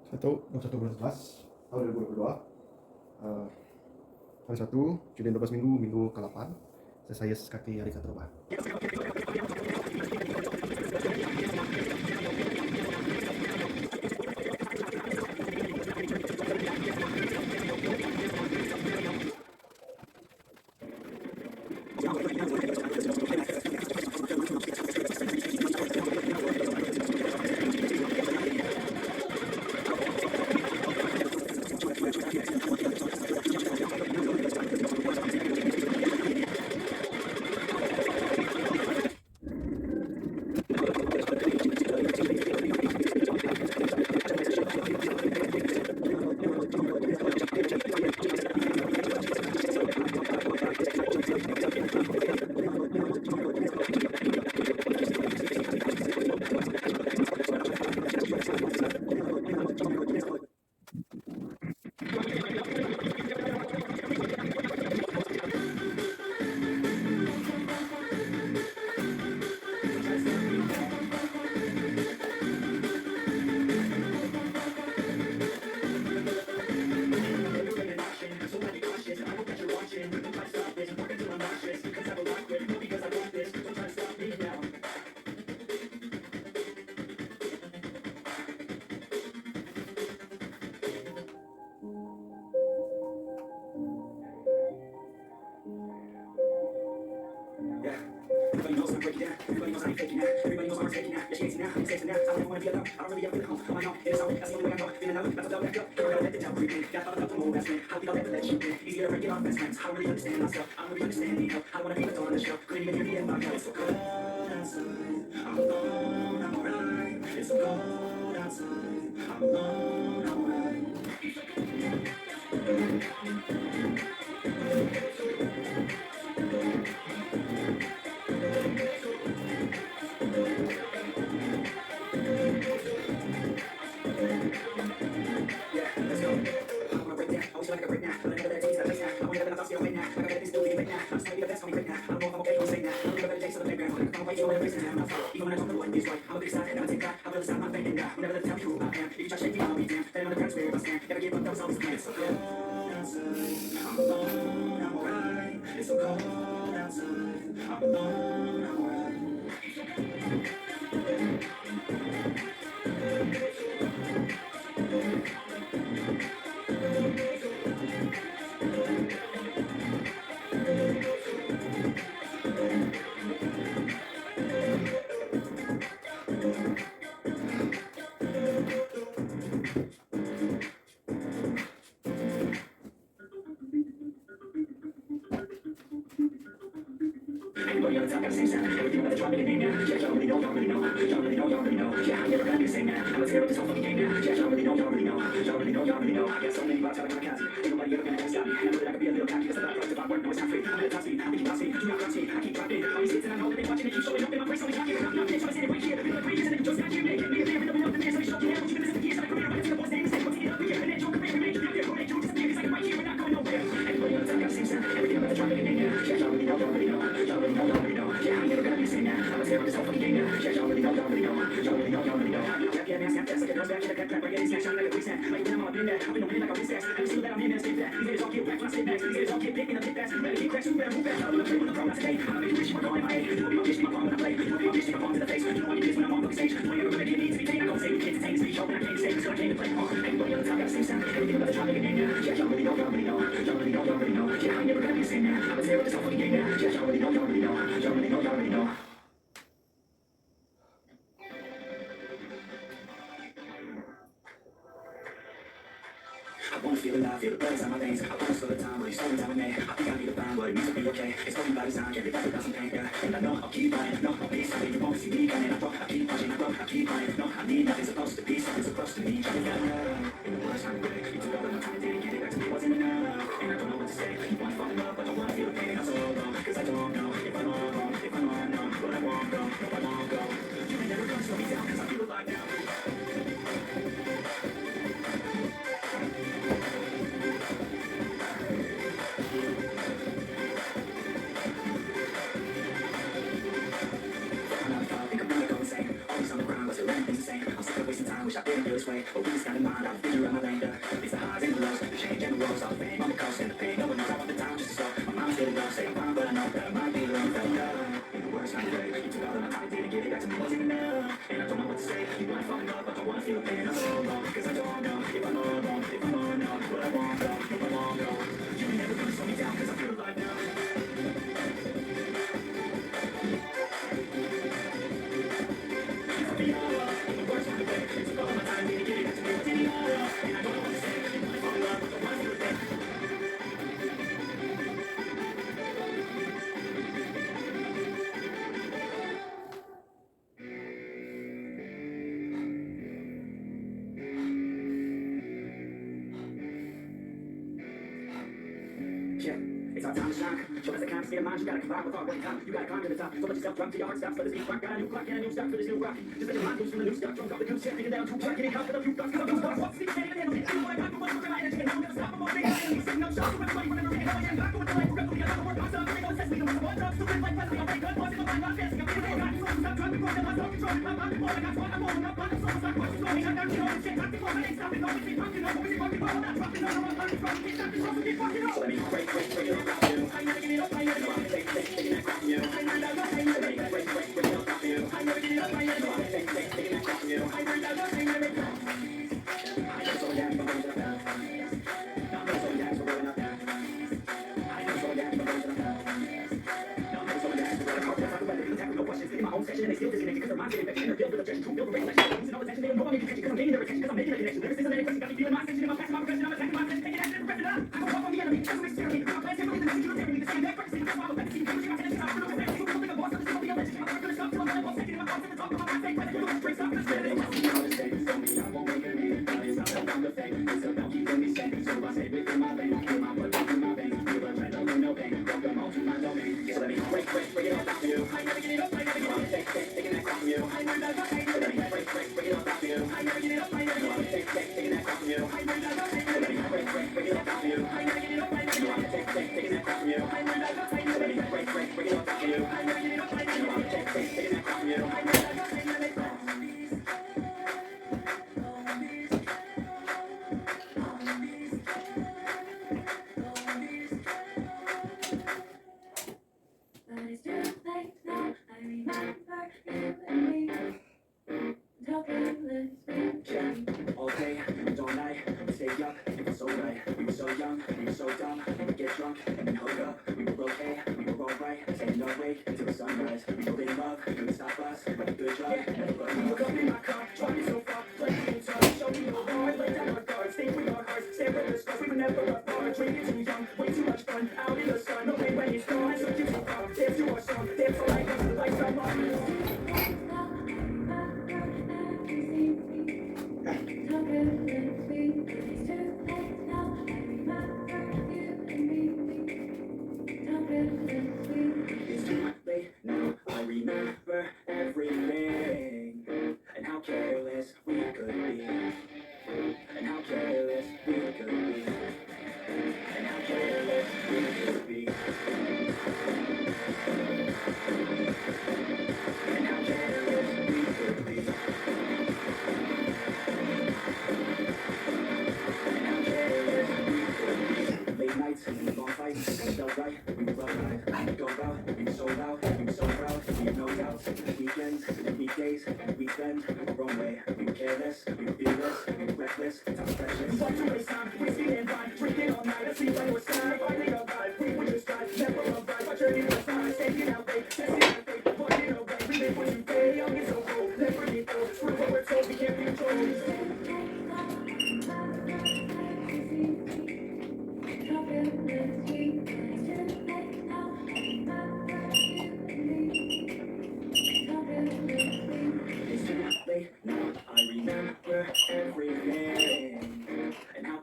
1 bulan 11 tahun 2022. Hari 1 Chilen 12 minggu, Minggu ke8. Sesais kaki hari ke8. Everybody knows I'm breaking down. Everybody knows I ain't faking now. Everybody knows I'm faking now. Yeah, chasing now. I'm chasing now. I don't wanna be alone. I don't really ever feel home. On my own, in the zone. That's the only way I know. Feeling low, about to blow back up. Girl, gotta let the doubt creep in. Gotta follow up the move, that's me. How we don't ever let you in. Easier to break it off best friends. I don't really understand myself. I don't really understand me. I don't wanna be the door on the show. Couldn't even hear me in my head. It's so cold outside. I'm alone. I'm alright. It's so cold outside. I'm alone. I'm alright. Everybody on the top got the same sound. Everything about the drop in the name now. Yeah, y'all really know, y'all really know. Y'all really know, y'all really know. Yeah, I never gonna be the same now. I'm a tear up this whole fucking game now. Yeah, y'all really know, y'all really know. Y'all really know, y'all really know. I got so many vibes, I can't see. Ain't nobody ever gonna stop me. I know that I could be a little cocky. Cause the byproduct of my work, no, it's not free. I'm at the top speed. I'm thinking about speed. Do not see. I keep dropping. All these hits and I know that they watching. They keep showing up in my brain. So they talking. I'm not trying to say it right here. Been like 3 years and they just got you. Make it. Nigga, never know the man. So they show you how. What you been listening to years. I'm a career. I'm to the boys' names. What's it up here? And then joke career. Make you feel good. Make you disappear. It's like right here. We're not going nowhere. Everybody on the top got the same sound. Everything about the drop in the name now. Yeah, y'all really know, y'all really know. Y'all really know, y'all really know. Yeah, I ain't never gonna be the same now. I'm a tear up this whole fucking game now. Yeah, y'all really know, y'all really know. Y'all really know, y'all really know. Yeah, man, snap that. Like a girl's back in the cut. Like getting snatched. Shining like a quicksand. Like when I'm on a bin that. I've been on it like a wrist ass. Every single that I'm in, man, stay back. These niggas all get whacked when I sit back. These niggas all get big in a big fast. Better get cracked, you better move fast. I'm gonna play with the pro, not today. I'm gonna make you wish you were gone in my head. You will be my bitch, my palm when I play. You will be my bitch, my palm to the face. You know what it is when I'm on the stage. You ain't ever gonna get me to be paid. I don't say you can't detain this beat. Open, I can't say because I came to play. Everybody on the top got the same sound. Everything about the drop in the name now. Yeah, y'all really know, y'all really know. Y'all really know, y'all really know. Yeah, I ain't never gonna be the same now. I'm a tear up this whole fucking game now. Yeah, y'all really know, y'all really know. Y'all really know, y'all really know. I wanna feel alive, feel the blood inside my veins. I wanna slow the time, but it's slowing down with me. I think I need to find what it means to be okay. It's going by design, everybody got some pain, yeah. And I know I'll keep running, no, I'll be something you won't see me coming. I keep pushing, I keep running. No, I need nothing's supposed to be, something's supposed to be. Trying to get love, in the worst time, way. You took all of my time, didn't get it back to me, wasn't enough. And I don't know what to say. You wanna fall in love, but don't wanna feel the pain. I'm so alone, cause I don't know if I'm all wrong, if I'm all known, but I won't go, no, I won't go. You may never come slow me down, cause I feel alive now. Wish I didn't do this way. Open this kind of mind, I'll figure out my lane. It's the highs and the lows, the change and the woes. All the fame on the coast and the pain. No one knows I want the time just to slow. My mind's getting low, say I'm fine, but I know that I might be wrong. Felt love in the worst kind of way. You took all of my time, didn't give it back to me, wasn't enough. And I don't know what to say. You wanna fall in love, but I wanna feel the pain. I'm so alone, cause I don't know if I'm all alone, if I'm all alone, but I won't go, if I won't go. You ain't never gonna slow me down, cause I feel alive now. It's our time to shine. Show us the kind of state of mind. You gotta combine with hard work and time. You gotta climb to the top. Don't let yourself drop till your heart stops. Let this beat rock. Got a new clock and a new start for this new rock. Just let your mind loose from the new stuff. Drunk off the goose chest, getting down too far. Getting caught with a few thoughts. Cause I'm too far. Walk, sleep, can't even handle it. I don't wanna pop, but what's my energy? And I'll never stop. I'm all big. Sitting up, shots. Remember, remember, remember, I'm not going to life. Regret, I gotta work myself. I don't test me. Don't want to stupid like Wesley. I'm breaking. Lost in my mind. Not dancing. I'm feeling it. I'm stop trying to control. I'm not controlling my mind. I got one. I'm rolling up. I'm so stop watching. I'm not controlling shit. I'm controlling. I ain't stopping. Always be fucking up. Always be fucking up. I'm not dropping. I'm not controlling. Can't stop controlling. Keep fucking up. So let me break it all down. I never give it up. I never know. Taking that crap from you. I never know. I never break it all down for you. I never give it up. I never know. Taking that crap from you. I never know. I never know. I never saw that, but I'm going up. No, I'm never saw that, but I'm up. I never saw that, but I'm up. No, I'm never saw that, but I'm up. I'm talking about the attack with no questions. In my own section, and they still disconnected because their minds get infected. And they're filled with objection, true, filled with recollection. Losing all attention, they don't know I'm making connection because I'm gaining their attention, because I'm making a connection. Ever since I'm in question, got me feeling my ascension in my passion, my progression. I'm attacking my attention, taking action, and progressing. I go up on the enemy, that's what experiment. My plans take away the message you repair me. The same day, practicing, that's why I'm a fantasy. Pushing my tendencies, I'm a little bit. So something I'm boss, I'm just gonna be a legend. I'm not gonna stop till I'm done. I'm second in my thoughts, and the talk of my mind. Fake, you're the straight stop, and it's ready. I'm me, I won't make a name. It's not about the fame, it's about keeping me safe. So I stay within my lane, feel my blood through my veins. Feel adrenaline, no pain. Welcome home to my domain. So let me break it all down for you. I never get it up, I never go on. Taking that crap from you. I never know. So let me break it all down for you. I never get it up, I never go on. Taking that crap from you. I never know. So let me break it all down for you. I never get it up, I never go on. Taking that crap from you. I never know. So let me break it all down for you. I never get it up, I never go on. Taking that crap from you. I never know. All day, and all night, we stay up, it was so right. We were so young, we were so dumb. We would get drunk, and then hook up. We were okay, we were alright. Staying awake until the sunrise. We were in love, couldn't stop us. We were a good drug, we were up in my car, driving so far. Playing guitar, show me no hard. Lay down our guards, think with our hearts. Stay with the stars, we were never apart. Drinking too young, way too much fun. Out in the sun, no rain when it's gone. I took you so far, dance to our song. Dance all night, the lights are on. It's too late now, I remember everything. And how careless we could be. And how careless we could be. And how careless we could be. And how careless we could be. And how careless we could be. Late nights and long fights, it felt right, we were alive. Go out, we were so loud, we were so proud, we had no doubts. Weekends and weekdays and weekends, we were wrong way. We were careless, we were fearless, we were reckless, time was precious. We walked to waste time, whiskey and wine, drinking all night. Asleep when it was time, finally arrived. We would just drive, never arrived. Our journey was fine, staying out late, testing our fate, walking away. We live for today, young and so cold, never get old. Screw what we're told, we can't be controlled. It's too late now, I remember everything. And how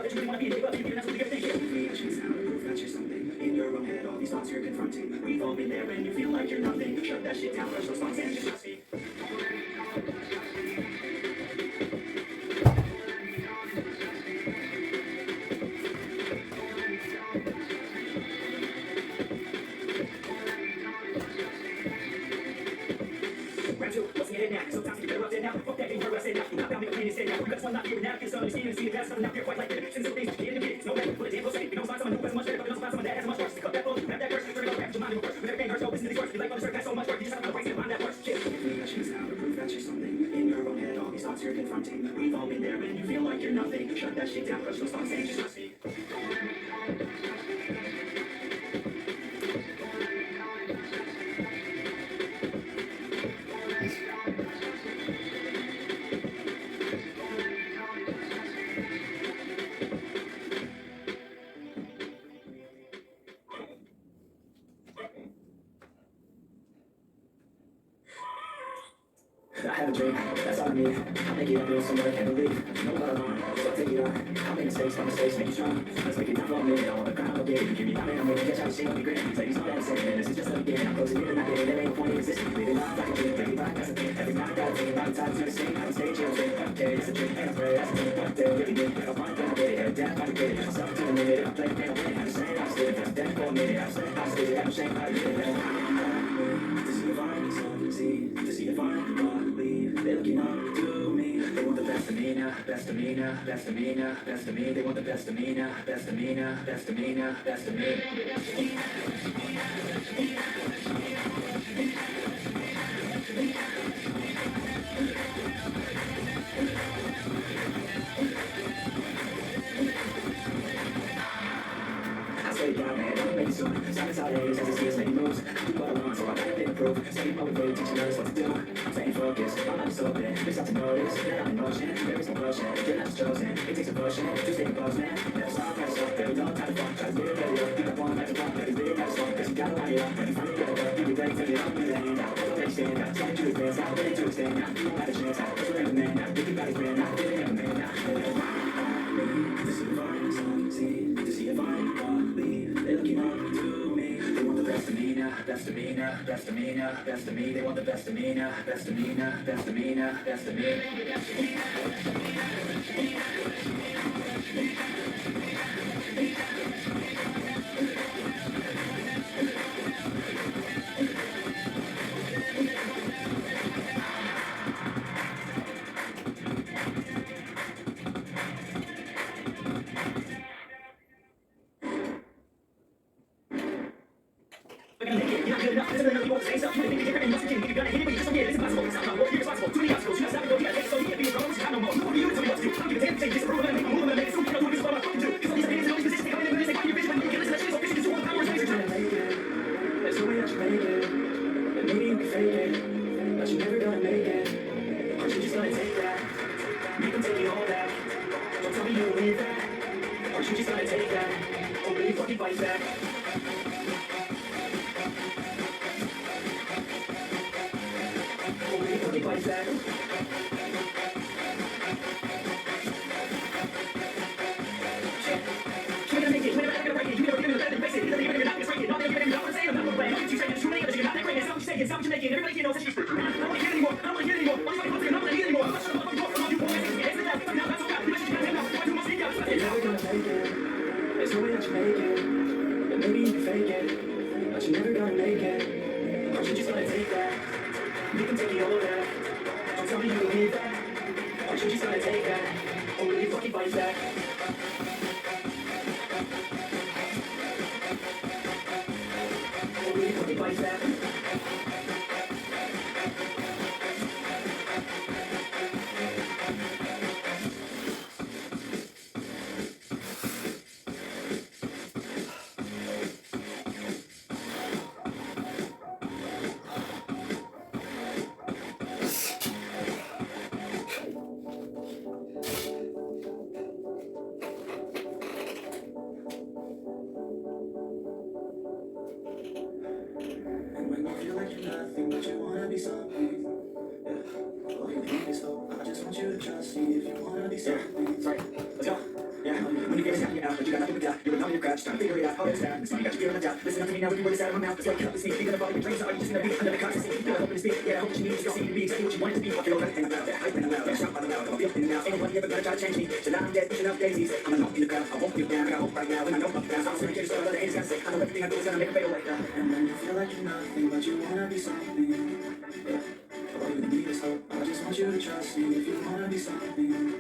that you really wanna be, but you that's what you think. Reactions out, proof that you're something. In your own head, all these thoughts you're confronting. We've all been there when you feel like you're nothing. Shut that shit down, brush those thoughts and just trust me. Round two, what's in your head now? Sometimes you better up there now. Fuck that, ain't heard what I said now. You knocked down, make a plan instead now. You got one knock here and now. Get some of the skin and see the past coming out here quite like that. Since the things you can't get, it's no better. Put a damn close second. You don't find someone who has much better, but you don't find someone that has much worse. Cut that bull, you have that curse. Turn it over, wrap your mind in reverse. When everything hurts, go listen to these words. You like others hurt, that's so much work. You just have to break it, find that worse. Shit. Reactions out, proof that you're something. In your own head, all these thoughts you're confronting. We've all been there when you feel like you're nothing. Shut that shit down, crush those thoughts and just trust me. I have a dream, that's all I need. I'll make it happen somewhere I can't believe. No love on, so I'll take it on. I'll make mistakes, my mistakes make you strong. Let's make it down for a minute, I want the crown, I'll get it. Give me time and I'm ready, catch how the shit will be great. Say it's not that second, this is just the beginning. I'm closing in and I get it, there ain't a point in existing. Living life like a dream, every night that's a thing. Every night I gotta think about the times you're the same. I'm staying chill, okay, it's a dream, and I pray that's a thing. One day, every day, I'll find that I get it. Head down, I get it. Myself to a minute, I'm playing, and I'm winning. I'm saying I'm still, I'm dead for a minute. I'm saying I'm still, I'm ashamed, I live it. To see if I can succeed, to see if I can believe. They're looking up to me. They want the best of me now, best of me now, best of me now, best of me. They want the best of me now, best of me now, best of me now, best of me. I swear to God, man, I'll make it soon. Silence out days as I see us making moves. Do what I want, so I gotta make a proof. Stay motivated, teaching others what to do. I'm staying focused, my mind is open. There's not to notice, that I'm in motion. There is no motion, you're not chosen. It takes a potion to stay close, man. Never stop, baby, don't try to fuck. Try to live better, you got one, that's a fuck. Let it live, that's fun, cause you gotta line it up. When you find it, you be ready to get up, you let it out. Don't take stand out, start to advance, now ready to extend. Now you don't have a chance, now cause we're in the man. Now think about his brand, now get in the man. Now to see if I can succeed, to see if I can believe. They're looking up to me. They want the best of me now, best of me now, best of me now, best of me. They want the best of me now, best of me now, best of me now, best of me. We're gonna make it, you're not good enough. This is another you won't say stuff. You think you're different and nothing can. You're gonna hit it, but you just don't get it. It's impossible. It's not possible. You're responsible. Too many obstacles. You gotta stop and go. You gotta take it so you can't be wrong. It's not no more. Who are you to tell me what to do? I don't give a damn. Say disapprove. I'm gonna make a move. I'm gonna make it soon. You know who this is what I'm fucking do. Cause all these opinions and all these positions, they come in and they find your vision. When you get listen to that shit, so bitch, you just want the power. You're trying to make it. There's no way that you make it. And maybe you can fake it, but you're never gonna make it. Aren't you just gonna take that? Make them take it all back. Don't tell me you don't need that. Aren't you just gonna take that? Or will you fucking fight back? Or will you fucking fight back? You're gonna make it, you're never gonna break it. You never give it a better than face it. You're never gonna not right. Not gonna give it what I'm saying. I'm not gonna play. Don't you say it's true, you're not that great. It's not what you say, it's not what you're making. Everybody here knows that you're screwed. I don't wanna hear it anymore. I don't wanna hear it anymore. Why do you want to hear it anymore? I'm not sure I'm talking you boys. It's the last now, that's all right. You should have now. Why do you want to speak out? You're never gonna make it. There's no way that you make it. And maybe you can fake it, but you're never gonna make it. Aren't you just gonna take that? You can take it all back. Don't tell me you believe that. Aren't you just gonna take that? Or will you fucking fight back? Or will you fucking fight back? And when you feel like you're nothing, but you wanna be something, yeah. All you need is hope. I just want you to trust me if you wanna be something. Sorry, let's go. Yeah. When you you got nothing but doubt. You're a numb in your crutch, trying to figure it out. All this time, this money got you feeling left out. Listen up to me now, every word is out of my mouth. It's like help me speak. You're gonna follow your dreams, or are you just gonna be under the conscious? You're hoping to speak. Yeah, I hope that you need to succeed to be exactly what you want it to be. Walk your everything about that. Hype and loud, that shout by the loud. I'll be up in and out. Ain't nobody ever gonna try to change me. So now I'm dead, pushing up daisies. I'm alone in the crowd. I won't feel down. I got hope right now. When I know I'm down, I'm serious. So the haters gotta say, I know everything I do is gonna make a fade away. And when you feel like you're nothing, but you wanna be something. Yeah. All you need is hope. I just want you to trust me if you wanna be something.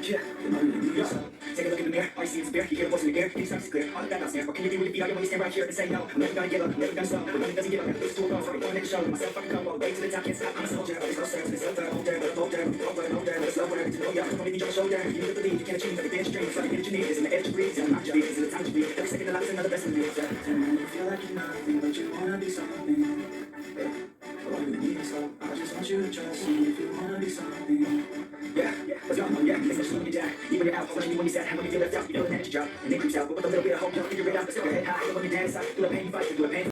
Yeah, you know you need is hope. Take a look in the mirror, all you see is fear. You hear the voice in the ear, you need something clear. All of that nonsense, what can you do with your feet on your way? Stand right here and say no. I'm never gonna give up, I'm never gonna stop. But nothing doesn't give up, it's too long. So I'm going to show myself I can come all the way to the top. Can't stop, I'm a soldier. Always close to the center, older, but I'm older. Over and older, but it's slower. To know ya, I'm only need your shoulder. You need to believe, you can't achieve everything you dream. So everything that you need is in the edge you breathe. And I'm not your beat, it's in the time you breathe. Every second of life is another blessing to me. And when you feel like you're nothing, but you wanna be something. All you need is hope. I just want you to trust me if you wanna be something. Yeah, let's go, yeah, let's just slow you down. Even when you're out, when you're sad, and when you feel left out, you know the energy drop. And it creeps out, but with a little bit of hope, you'll figure it out. Let's go, your head high, when you're down inside, through the pain you fight, through the pain.